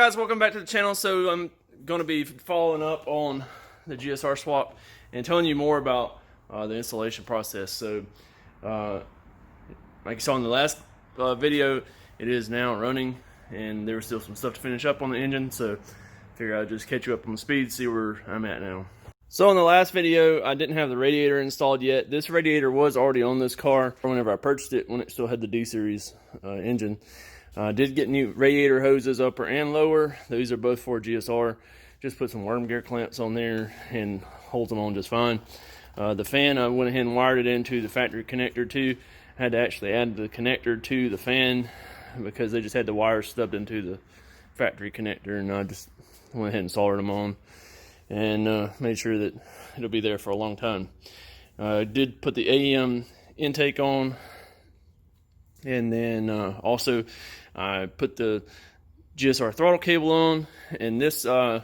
guys, welcome back to the channel. So I'm going to be following up on the GSR swap and telling you more about the installation process. So like you saw in the last video, it is now running and there was still some stuff to finish up on the engine, so I figured I'd just catch you up on the speed, see where I'm at now. So in the last video, I didn't have the radiator installed yet. This radiator was already on this car whenever I purchased it, when it still had the D-Series engine. I did get new radiator hoses, upper and lower. These are both for GSR. Just put some worm gear clamps on there and holds them on just fine. The fan, I went ahead and wired it into the factory connector too. I had to actually add the connector to the fan because they just had the wires stubbed into the factory connector, and I just went ahead and soldered them on and made sure that it'll be there for a long time. I did put the AEM intake on, and then also I put the GSR throttle cable on. And this the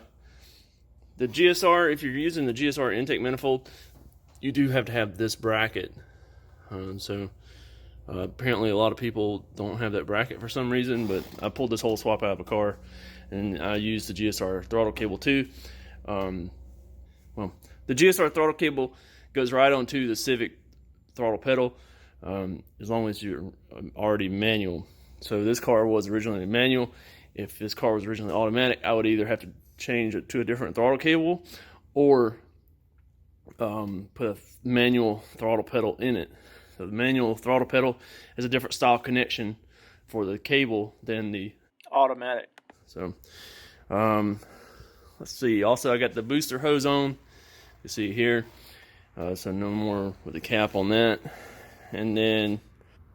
GSR, if you're using the GSR intake manifold, you do have to have this bracket. Apparently a lot of people don't have that bracket for some reason, but I pulled this whole swap out of a car and I used the GSR throttle cable too. Well, the GSR throttle cable goes right onto the Civic throttle pedal, as long as you're already manual. So this car was originally manual. If this car was originally automatic, I would either have to change it to a different throttle cable or put a manual throttle pedal in it. So the manual throttle pedal has a different style connection for the cable than the automatic. So let's see. Also, I got the booster hose on. You see here. So no more with the cap on that. And then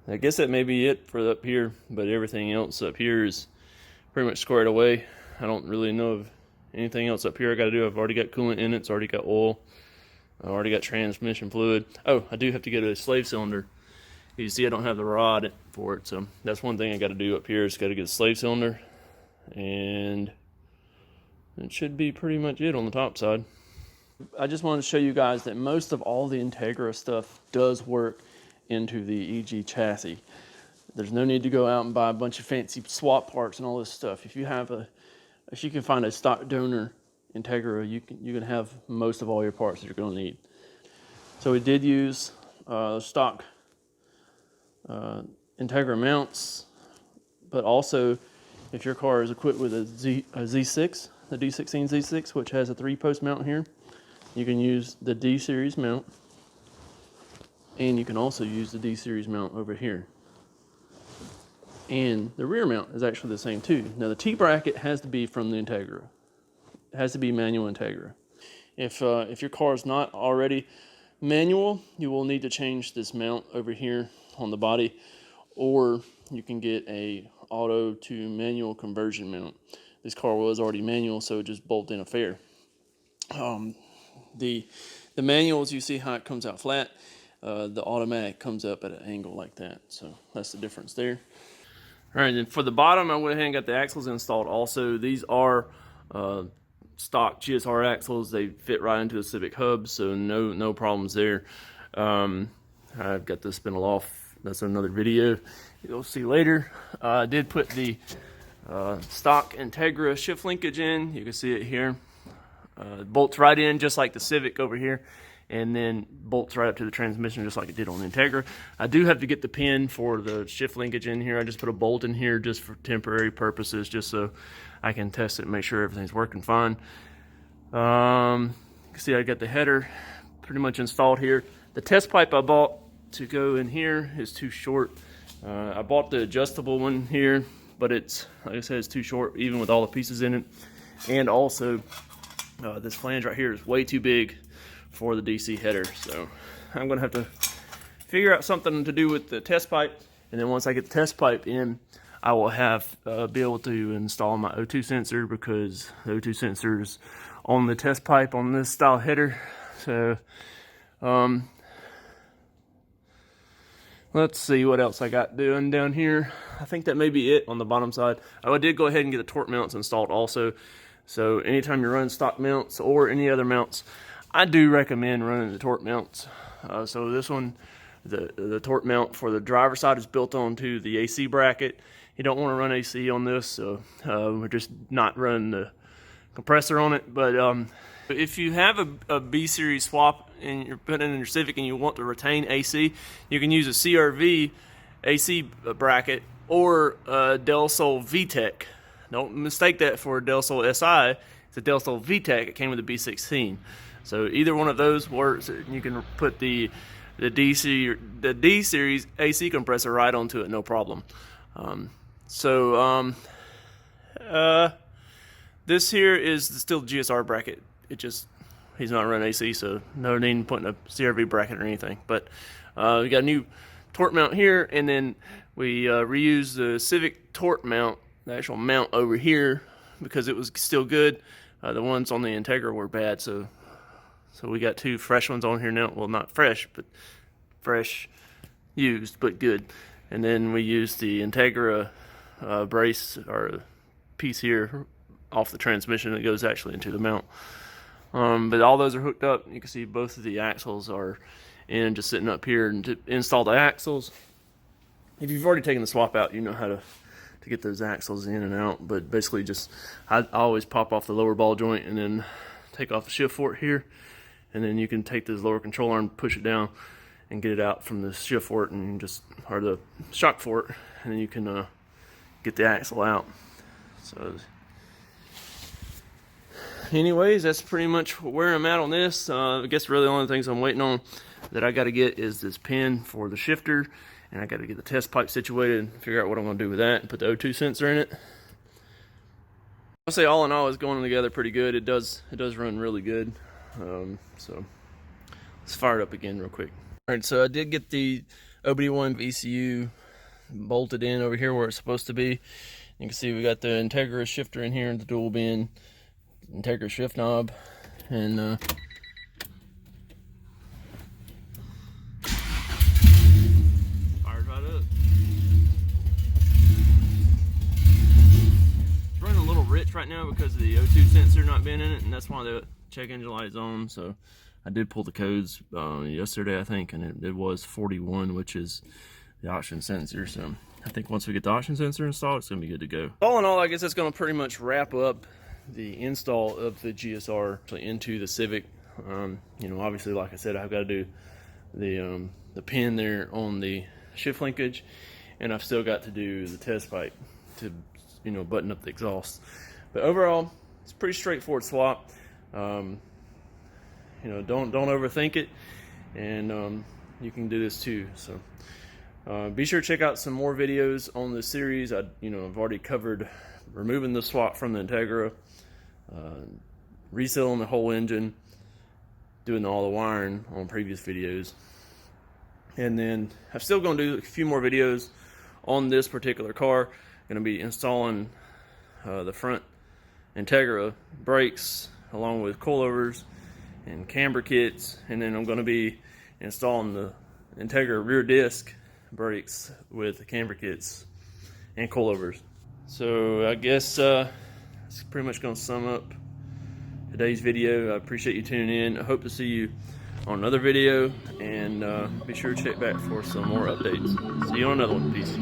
I guess that may be it for up here, but everything else up here is pretty much squared away. I don't really know of anything else up here I got to do. I've already got coolant in it. It's already got oil. I already got transmission fluid. Oh, I do have to get a slave cylinder. You see I don't have the rod for it, so that's one thing I got to do up here is got to get a slave cylinder. And it should be pretty much it on the top side. I just wanted to show you guys that most of all the Integra stuff does work into the EG chassis. There's no need to go out and buy a bunch of fancy swap parts and all this stuff. If you can find a stock donor Integra, you can have most of all your parts that you're going to need. So we did use stock Integra mounts, but also if your car is equipped with a Z6, the D16 Z6, which has a 3-post mount here, you can use the D-Series mount, and you can also use the D-Series mount over here. And the rear mount is actually the same too. Now the T-bracket has to be from the Integra. It has to be manual Integra. If your car is not already manual, you will need to change this mount over here on the body, or you can get a auto to manual conversion mount. This car was already manual, so it just bolted in a fair. The manuals, you see how it comes out flat. The automatic comes up at an angle like that, so that's the difference there. All right, and for the bottom, I went ahead and got the axles installed also. These are stock GSR axles. They fit right into the Civic hub, so no problems there. I've got this spindle off. That's another video you'll see later. I did put the stock Integra shift linkage in. You can see it here. It bolts right in just like the Civic over here, and then bolts right up to the transmission just like it did on the Integra. I do have to get the pin for the shift linkage in here. I just put a bolt in here just for temporary purposes, just so I can test it and make sure everything's working fine. You can see I got the header pretty much installed here. The test pipe I bought to go in here is too short. I bought the adjustable one here, but it's, like I said, it's too short even with all the pieces in it. And also this flange right here is way too big for the DC header, so I'm gonna have to figure out something to do with the test pipe, and then once I get the test pipe in, I will have be able to install my O2 sensor, because the O2 sensor is on the test pipe on this style header. So let's see what else I got doing down here. I think that may be it on the bottom side. Oh, I did go ahead and get the torque mounts installed also. So anytime you're running stock mounts or any other mounts, I do recommend running the torque mounts. So this one, the torque mount for the driver's side is built onto the AC bracket, you don't want to run AC on this, so we're just not running the compressor on it. But if you have a B series swap and you're putting it in your Civic and you want to retain AC, you can use a CRV AC bracket or a Del Sol VTEC. Don't mistake that for a Del Sol SI. It's a Del Sol VTEC. It came with a B16. So either one of those works. You can put the D series AC compressor right onto it, no problem. This here is still the GSR bracket. He's not running AC, so no need in putting a CRV bracket or anything. But we got a new torque mount here, and then we reused the Civic torque mount, the actual mount over here, because it was still good. The ones on the Integra were bad, so we got 2 fresh ones on here now. Well, not fresh, but fresh used, but good. And then we used the Integra brace or piece here off the transmission that goes actually into the mount. But all those are hooked up. You can see both of the axles are in, just sitting up here. And to install the axles, if you've already taken the swap out, you know how to get those axles in and out. But basically I always pop off the lower ball joint and then take off the shift fork here. And then you can take this lower control arm, push it down, and get it out from the shift fork or the shock fork, and then you can get the axle out. So anyways, that's pretty much where I'm at on this. I guess really the only things I'm waiting on that I got to get is this pin for the shifter, and I got to get the test pipe situated and figure out what I'm going to do with that and put the O2 sensor in it. I'll say all in all, it's going together pretty good. It does run really good. So let's fire it up again real quick. All right, so I did get the OBD1 VCU bolted in over here where it's supposed to be. You can see we got the Integra shifter in here and the dual bin Integra shift knob, and fired right up. It's running a little rich right now because of the O2 sensor not being in it, and that's why the check engine light's on. So I did pull the codes yesterday, I think, and it was 41, which is the oxygen sensor. So I think once we get the oxygen sensor installed, it's gonna be good to go. All in all, I guess that's gonna pretty much wrap up the install of the GSR into the Civic. You know, obviously, like I said, I've got to do the pin there on the shift linkage, and I've still got to do the test pipe to, you know, button up the exhaust. But overall, it's a pretty straightforward swap. You know, don't overthink it, and you can do this too. So be sure to check out some more videos on this series. I've already covered removing the swap from the Integra, resealing the whole engine, doing all the wiring on previous videos, and then I'm still going to do a few more videos on this particular car. Going to be installing the front Integra brakes along with coilovers and camber kits, and then I'm going to be installing the Integra rear disc brakes with the camber kits and coilovers. So I guess it's pretty much going to sum up today's video. I appreciate you tuning in. I hope to see you on another video, and be sure to check back for some more updates. See you on another one. Peace.